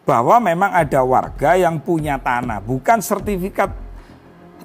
bahwa memang ada warga yang punya tanah, bukan sertifikat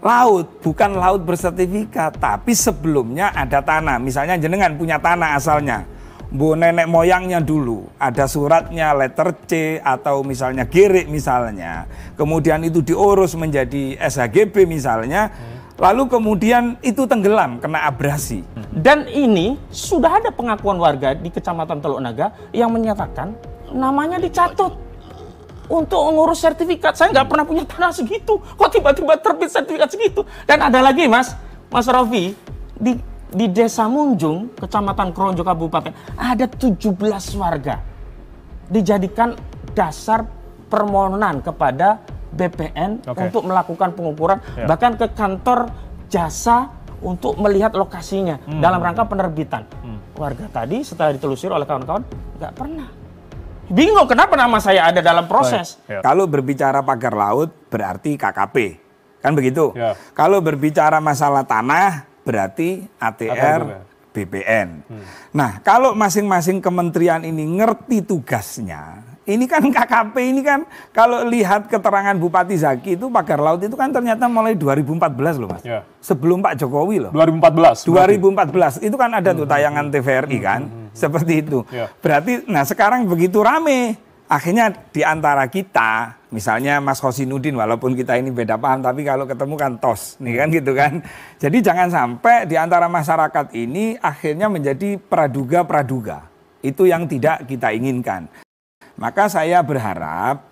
laut, bukan laut bersertifikat, tapi sebelumnya ada tanah. Misalnya jenengan punya tanah asalnya, bu nenek moyangnya dulu, ada suratnya, letter C atau misalnya girik misalnya, kemudian itu diurus menjadi SHGB misalnya, lalu kemudian itu tenggelam, kena abrasi. Dan ini sudah ada pengakuan warga di Kecamatan Teluk Naga yang menyatakan namanya dicatut untuk mengurus sertifikat. Saya nggak pernah punya tanah segitu, kok tiba-tiba terbit sertifikat segitu. Dan ada lagi Mas Rofi, di Desa Munjung, Kecamatan Kronjo, Kabupaten, ada 17 warga dijadikan dasar permohonan kepada BPN untuk melakukan pengukuran, bahkan ke kantor jasa untuk melihat lokasinya dalam rangka penerbitan. Warga tadi setelah ditelusuri oleh kawan-kawan nggak pernah. Bingung kenapa nama saya ada dalam proses. Kalau berbicara pagar laut berarti KKP, kan begitu. Kalau berbicara masalah tanah berarti ATR, BPN. Nah, kalau masing-masing kementerian ini ngerti tugasnya, ini kan KKP ini kan kalau lihat keterangan Bupati Zaki itu pagar laut itu kan ternyata mulai 2014 loh Mas. Sebelum Pak Jokowi loh. 2014 itu kan ada tuh tayangan TVRI kan. Seperti itu. Berarti nah sekarang begitu rame, akhirnya di antara kita, misalnya Mas Hosinuddin, walaupun kita ini beda paham, tapi kalau ketemu kan tos, nih kan gitu kan. Jadi jangan sampai di antara masyarakat ini akhirnya menjadi praduga-praduga. Itu yang tidak kita inginkan. Maka saya berharap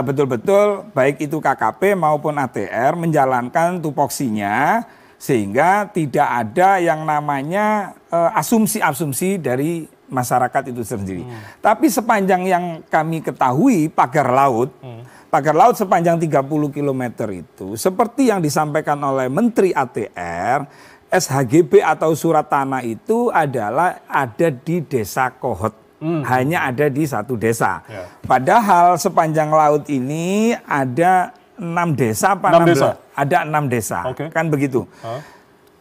betul-betul baik itu KKP maupun ATR menjalankan tupoksinya sehingga tidak ada yang namanya asumsi-asumsi dari masyarakat itu sendiri. Tapi sepanjang yang kami ketahui pagar laut sepanjang 30 km itu seperti yang disampaikan oleh Menteri ATR, SHGB atau surat tanah itu adalah ada di Desa Kohot. Hanya ada di satu desa. Padahal sepanjang laut ini ada 6 desa apa 6 desa? Ada 6 desa. Kan begitu.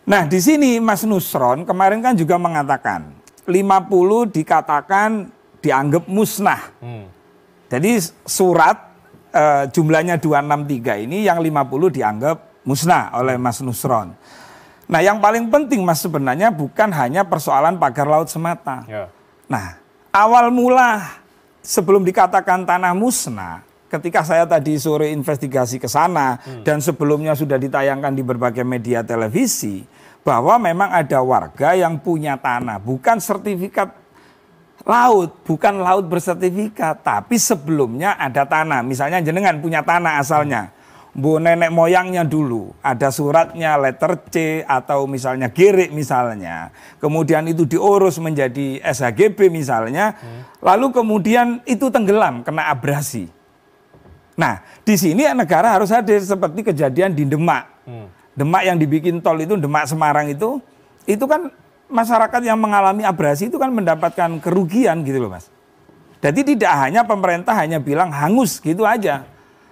Nah, di sini Mas Nusron kemarin kan juga mengatakan 50 dikatakan dianggap musnah. Jadi surat jumlahnya 263 ini yang 50 dianggap musnah oleh Mas Nusron. Nah, yang paling penting Mas sebenarnya bukan hanya persoalan pagar laut semata. Nah, awal mula sebelum dikatakan tanah musnah, ketika saya tadi sore investigasi ke sana dan sebelumnya sudah ditayangkan di berbagai media televisi, bahwa memang ada warga yang punya tanah, bukan sertifikat laut, bukan laut bersertifikat, tapi sebelumnya ada tanah. Misalnya jenengan punya tanah asalnya, bu nenek moyangnya dulu, ada suratnya, letter C atau misalnya girik misalnya, kemudian itu diurus menjadi SHGB misalnya, lalu kemudian itu tenggelam, kena abrasi. Nah, di sini negara harus hadir seperti kejadian di Demak. Demak yang dibikin tol itu, Demak Semarang itu kan masyarakat yang mengalami abrasi itu kan mendapatkan kerugian gitu loh Mas. Jadi tidak hanya pemerintah hanya bilang hangus gitu aja.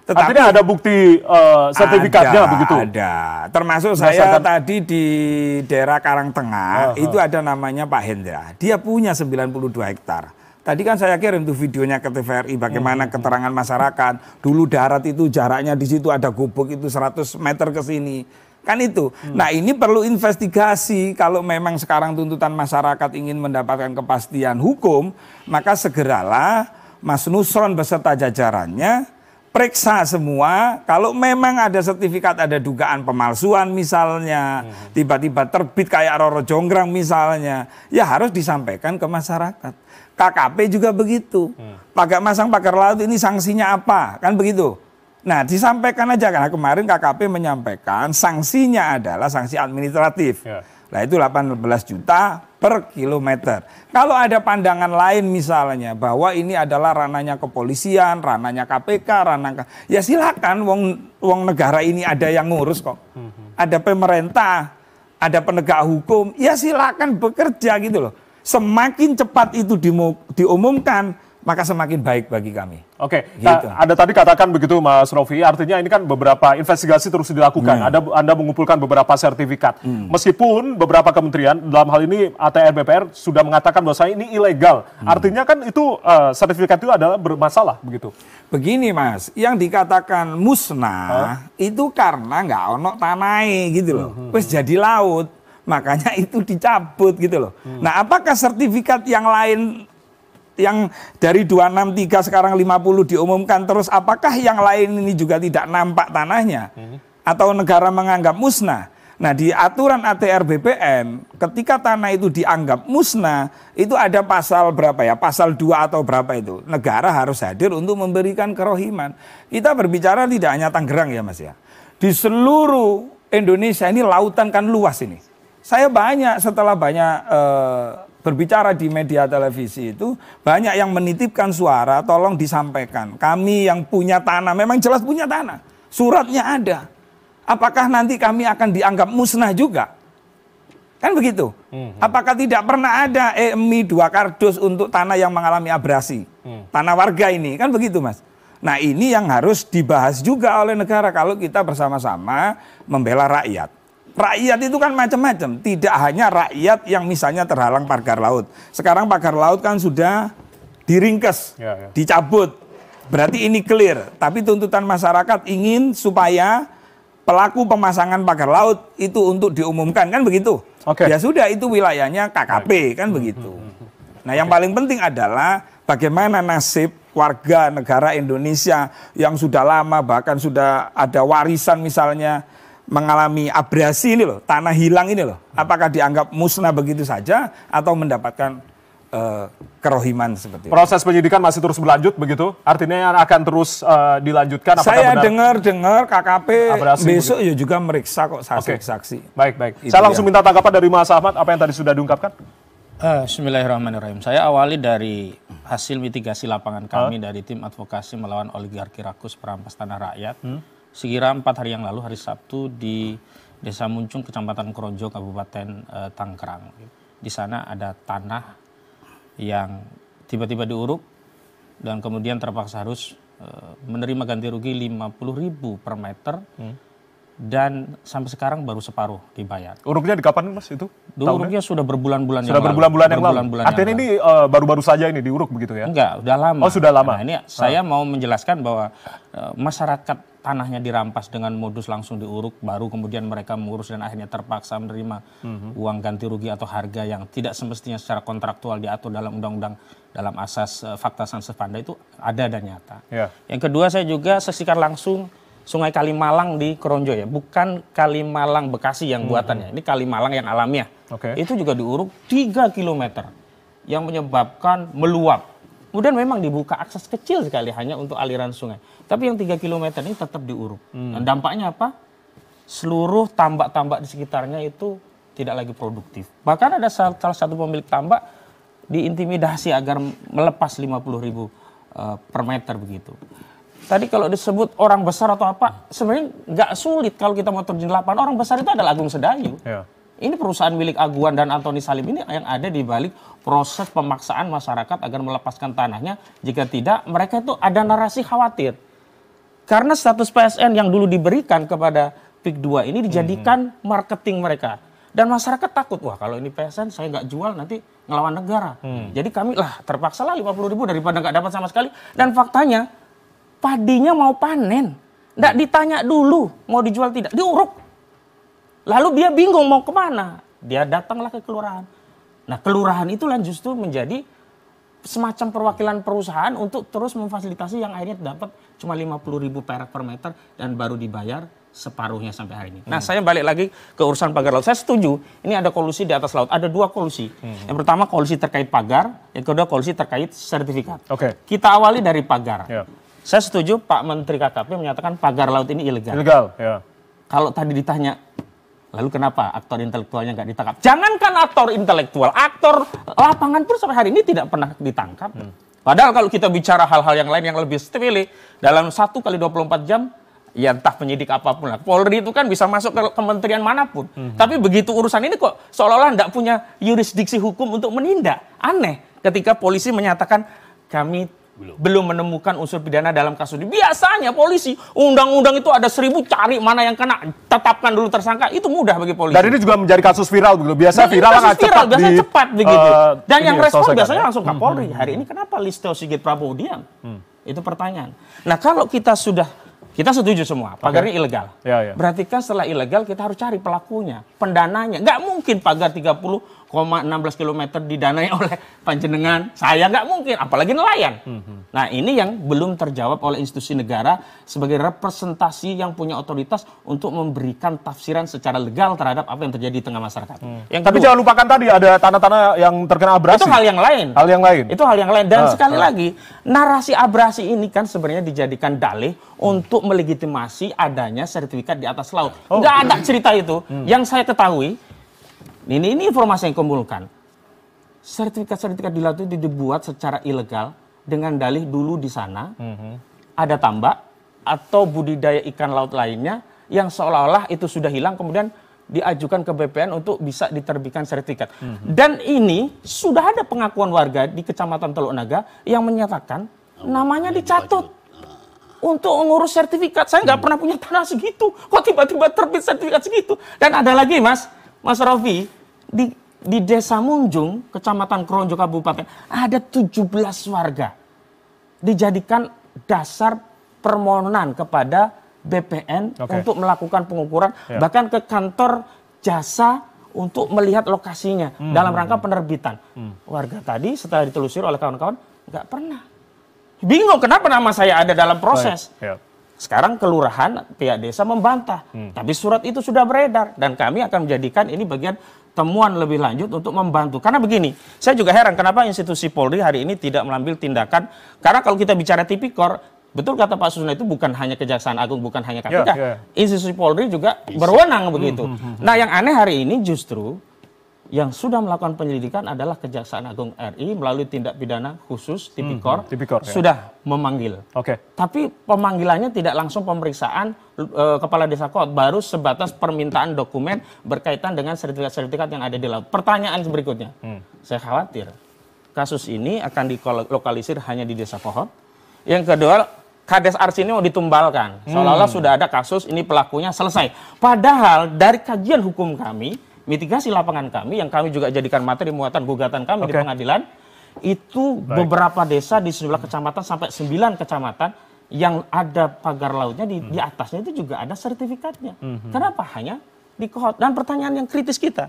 Tetapi artinya ada bukti sertifikatnya begitu? Ada, termasuk saya tadi di daerah Karangtengah, itu ada namanya Pak Hendra, dia punya 92 hektar. Tadi kan saya kirim tuh videonya ke TVRI, bagaimana keterangan masyarakat, dulu darat itu jaraknya di situ ada gubuk itu 100 meter ke sini. Kan itu. Nah ini perlu investigasi, kalau memang sekarang tuntutan masyarakat ingin mendapatkan kepastian hukum, maka segeralah Mas Nusron beserta jajarannya periksa semua, kalau memang ada sertifikat, ada dugaan pemalsuan misalnya, tiba-tiba terbit kayak Roro Jonggrang misalnya, ya harus disampaikan ke masyarakat. KKP juga begitu. Masang pagar laut ini sanksinya apa? Kan begitu. Nah disampaikan aja, karena kemarin KKP menyampaikan sanksinya adalah sanksi administratif. Nah itu 18 juta per kilometer. Kalau ada pandangan lain misalnya bahwa ini adalah ranahnya kepolisian, ranahnya KPK, ya silakan, wong negara ini ada yang ngurus kok. Ada pemerintah, ada penegak hukum, ya silakan bekerja gitu loh. Semakin cepat itu diumumkan, maka semakin baik bagi kami. Oke, Gitu. Ada tadi katakan begitu Mas Rofi, artinya ini kan beberapa investigasi terus dilakukan. Anda mengumpulkan beberapa sertifikat. Meskipun beberapa kementerian, dalam hal ini ATR BPR sudah mengatakan bahwa ini ilegal. Artinya kan itu sertifikat itu adalah bermasalah begitu. Begini Mas, yang dikatakan musnah itu karena nggak ono tanai gitu loh. Wes jadi laut, makanya itu dicabut gitu loh. Nah, apakah sertifikat yang lain yang dari 263 sekarang 50 diumumkan terus, apakah yang lain ini juga tidak nampak tanahnya? Atau negara menganggap musnah? Nah, di aturan ATR BPN, ketika tanah itu dianggap musnah, itu ada pasal berapa ya? Pasal 2 atau berapa itu? Negara harus hadir untuk memberikan kerohiman. Kita berbicara tidak hanya Tangerang ya Mas ya. Di seluruh Indonesia ini lautan kan luas ini. Saya setelah banyak berbicara di media televisi itu, banyak yang menitipkan suara, tolong disampaikan. Kami yang punya tanah, memang jelas punya tanah. Suratnya ada. Apakah nanti kami akan dianggap musnah juga? Kan begitu. Apakah tidak pernah ada EMI 2 kardus untuk tanah yang mengalami abrasi? Tanah warga ini, kan begitu Mas. Nah, ini yang harus dibahas juga oleh negara kalau kita bersama-sama membela rakyat. Rakyat itu kan macam-macam, tidak hanya rakyat yang misalnya terhalang pagar laut. Sekarang pagar laut kan sudah diringkes, dicabut. Berarti ini clear, tapi tuntutan masyarakat ingin supaya pelaku pemasangan pagar laut itu untuk diumumkan, kan begitu. Ya sudah, itu wilayahnya KKP, kan begitu. Nah, yang paling penting adalah bagaimana nasib warga negara Indonesia yang sudah lama, bahkan sudah ada warisan misalnya, mengalami abrasi ini loh, tanah hilang ini loh. Apakah dianggap musnah begitu saja atau mendapatkan kerohiman seperti itu? Proses penyidikan masih terus berlanjut begitu? Artinya akan terus dilanjutkan? Saya dengar KKP besok ya juga meriksa kok saksi-saksi. Baik. Saya langsung minta tanggapan dari Mas Ahmad, apa yang tadi sudah diungkapkan? Bismillahirrahmanirrahim. Saya awali dari hasil mitigasi lapangan kami dari tim advokasi melawan oligarki rakus perampas tanah rakyat. Sekira 4 hari yang lalu, hari Sabtu, di Desa Muncung, Kecamatan Kronjo, Kabupaten Tangerang. Di sana ada tanah yang tiba-tiba diuruk dan kemudian terpaksa harus menerima ganti rugi 50.000 per meter dan sampai sekarang baru separuh dibayar. Uruknya di kapan Mas itu? Uruknya sudah berbulan-bulan yang lalu. Sudah berbulan-bulan yang lalu. Artinya ini baru-baru saja ini diuruk begitu ya? Enggak, udah lama. Oh, sudah lama. Nah, ini saya mau menjelaskan bahwa masyarakat tanahnya dirampas dengan modus langsung diuruk, baru kemudian mereka mengurus dan akhirnya terpaksa menerima uang ganti rugi atau harga yang tidak semestinya secara kontraktual diatur dalam undang-undang dalam asas fakta sansepanda itu ada dan nyata. Yang kedua, saya juga saksikan langsung Sungai Kalimalang di Kronjo ya, bukan Kalimalang Bekasi yang buatannya, ini Kalimalang yang alamiah. Itu juga diuruk 3 km yang menyebabkan meluap. Kemudian memang dibuka akses kecil sekali hanya untuk aliran sungai. Tapi yang 3 km ini tetap diuruk. Dan dampaknya apa? Seluruh tambak-tambak di sekitarnya itu tidak lagi produktif. Bahkan ada salah satu pemilik tambak diintimidasi agar melepas 50.000 per meter begitu. Tadi kalau disebut orang besar atau apa, sebenarnya nggak sulit kalau kita mau terjun lapangan. Orang besar itu adalah Agung Sedayu. Ini perusahaan milik Aguan dan Antoni Salim ini yang ada di balik proses pemaksaan masyarakat agar melepaskan tanahnya. Jika tidak, mereka itu ada narasi khawatir. Karena status PSN yang dulu diberikan kepada PIK 2 ini dijadikan marketing mereka. Dan masyarakat takut, wah kalau ini PSN saya nggak jual nanti ngelawan negara. Jadi kami terpaksa lah 50.000 daripada nggak dapat sama sekali. Dan faktanya, padinya mau panen, nggak ditanya dulu mau dijual tidak, diuruk. Lalu dia bingung mau kemana, dia datanglah ke kelurahan. Nah, kelurahan itulah justru menjadi semacam perwakilan perusahaan untuk terus memfasilitasi yang akhirnya dapat cuma 50.000 perak per meter dan baru dibayar separuhnya sampai hari ini. Nah, saya balik lagi ke urusan pagar laut. Saya setuju, ini ada kolusi di atas laut. Ada 2 kolusi. Yang pertama kolusi terkait pagar, yang kedua kolusi terkait sertifikat. Kita awali dari pagar. Saya setuju Pak Menteri KKP menyatakan pagar laut ini ilegal. Kalau tadi ditanya, lalu kenapa aktor intelektualnya nggak ditangkap? Jangankan aktor intelektual, aktor lapangan pun sampai hari ini tidak pernah ditangkap. Padahal kalau kita bicara hal-hal yang lain yang lebih sepele, dalam 1 kali 24 jam, ya entah penyidik apapun lah. Polri itu kan bisa masuk ke kementerian manapun. Tapi begitu urusan ini kok seolah-olah nggak punya yurisdiksi hukum untuk menindak. Aneh ketika polisi menyatakan kami belum menemukan unsur pidana dalam kasus ini. Biasanya polisi, undang-undang itu ada 1000, cari mana yang kena, tetapkan dulu tersangka, itu mudah bagi polisi. Dan ini juga menjadi kasus viral begitu. Biasa viral kan cepat begitu. Dan yang respon biasanya langsung Kapolri. Hari ini kenapa Listio Sigit Prabowo diam? Itu pertanyaan. Nah, kalau kita setuju semua, pagar ini ilegal. Berarti kan setelah ilegal kita harus cari pelakunya, pendananya. Nggak mungkin pagar 30,16 km didanai oleh panjenengan, saya nggak mungkin, apalagi nelayan. Nah, ini yang belum terjawab oleh institusi negara sebagai representasi yang punya otoritas untuk memberikan tafsiran secara legal terhadap apa yang terjadi di tengah masyarakat. Tapi jangan lupakan tadi ada tanah-tanah yang terkena abrasi. Itu hal yang lain. Itu hal yang lain. Dan sekali lagi, narasi abrasi ini kan sebenarnya dijadikan dalih untuk melegitimasi adanya sertifikat di atas laut. Nggak ada cerita itu. Yang saya ketahui, ini informasi yang kumpulkan. Sertifikat di laut itu dibuat secara ilegal dengan dalih dulu di sana ada tambak atau budidaya ikan laut lainnya yang seolah-olah itu sudah hilang, kemudian diajukan ke BPN untuk bisa diterbitkan sertifikat. Dan ini sudah ada pengakuan warga di Kecamatan Teluk Naga yang menyatakan namanya dicatut untuk mengurus sertifikat. Saya nggak pernah punya tanah segitu, kok tiba-tiba terbit sertifikat segitu. Dan ada lagi Mas Rofi, di Desa Munjung, Kecamatan Kronjo Kabupaten, ada 17 warga dijadikan dasar permohonan kepada BPN untuk melakukan pengukuran, bahkan ke kantor jasa untuk melihat lokasinya dalam rangka penerbitan. Warga tadi setelah ditelusuri oleh kawan-kawan nggak pernah. Bingung kenapa nama saya ada dalam proses. Sekarang kelurahan, pihak desa membantah, tapi surat itu sudah beredar dan kami akan menjadikan ini bagian temuan lebih lanjut untuk membantu. Karena begini, saya juga heran kenapa institusi Polri hari ini tidak mengambil tindakan. Karena kalau kita bicara tipikor, betul kata Pak Susno, itu bukan hanya Kejaksaan Agung, bukan hanya KPK. Institusi Polri juga berwenang begitu. Nah, yang aneh hari ini justru yang sudah melakukan penyelidikan adalah Kejaksaan Agung RI melalui tindak pidana khusus tipikor, sudah memanggil. Tapi pemanggilannya tidak langsung pemeriksaan kepala desa Kot, baru sebatas permintaan dokumen berkaitan dengan sertifikat-sertifikat yang ada di laut. Pertanyaan berikutnya, saya khawatir kasus ini akan dilokalisir hanya di desa Kohot. Yang kedua, Kades Arsi ini mau ditumbalkan, seolah-olah sudah ada kasus, ini pelakunya selesai. Padahal dari kajian hukum kami, mitigasi lapangan kami, yang kami juga jadikan materi muatan gugatan kami di pengadilan, itu beberapa desa di sejumlah kecamatan sampai 9 kecamatan yang ada pagar lautnya di atasnya itu juga ada sertifikatnya. Kenapa hanya di Kohot? Dan pertanyaan yang kritis kita,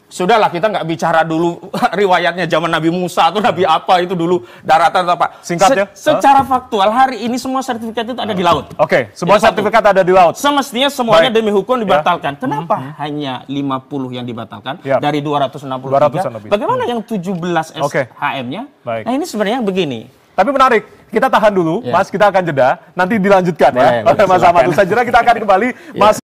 sudahlah kita nggak bicara dulu riwayatnya zaman Nabi Musa atau Nabi apa itu dulu daratan atau apa. Singkatnya? Secara faktual hari ini semua sertifikat itu ada di laut. Semua sertifikat ada di laut. Semestinya semuanya demi hukum dibatalkan. Kenapa hanya 50 yang dibatalkan dari 263? Bagaimana yang 17 SHM-nya? Nah, ini sebenarnya begini. Tapi menarik, kita tahan dulu, Mas, kita akan jeda, nanti dilanjutkan oleh Mas Ahmad. Usai jeda kita akan kembali, Mas.